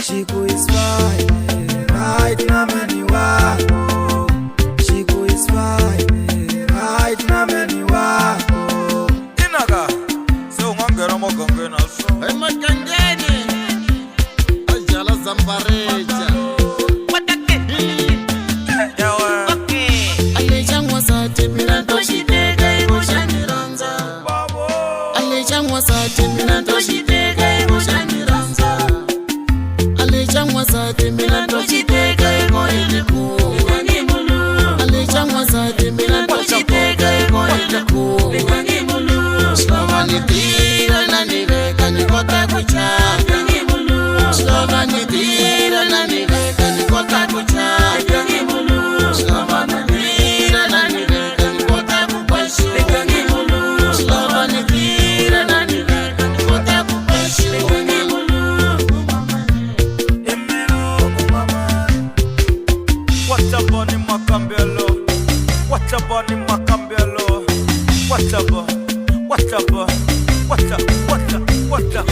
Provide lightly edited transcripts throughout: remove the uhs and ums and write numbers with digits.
Chico is fine, right na meni wako. Chico is fine, right na meni wako. Inaga, se ungangena magangena so. Hey magangeni, ajala zambareja. Alejangwa sati miranto shitega iboshaniranza. Alejangwa sati miranto shitega iboshaniranza. Alejangwa sati miranto shitega iboiliku. Alejangwa sati miranto shitega iboiliku. Slavani tira na niveka nikota kuchaka. Slavani tira na niveka nikota kuchaka. Slavani tira na niveka nikota kupashu. Slavani tira na niveka nikota kupashu. What's up on in Macambello? What's up on in Macambello? What's up? What's up? What's up? What's up? What's up?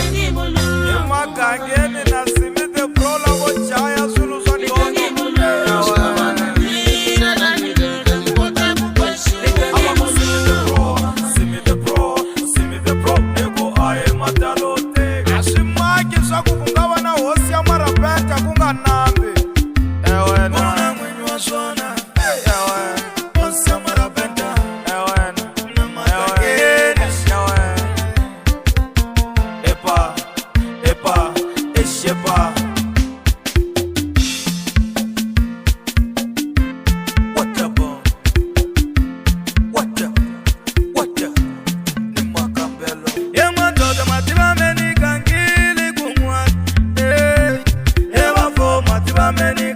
Magangeni na simite prola wochaya sulu sani ono. Simite pro, ego ae matalote. Ashimaki saku kungawa na hosi ya marapeta kunga nambi. Muna mwenye wa zona, hosi ya marapeta. Na magangeni. Epa, eshepa. What up? Ni Macambello. Yema toto matiba meni kangili kumwa. Ewa fo matiba meni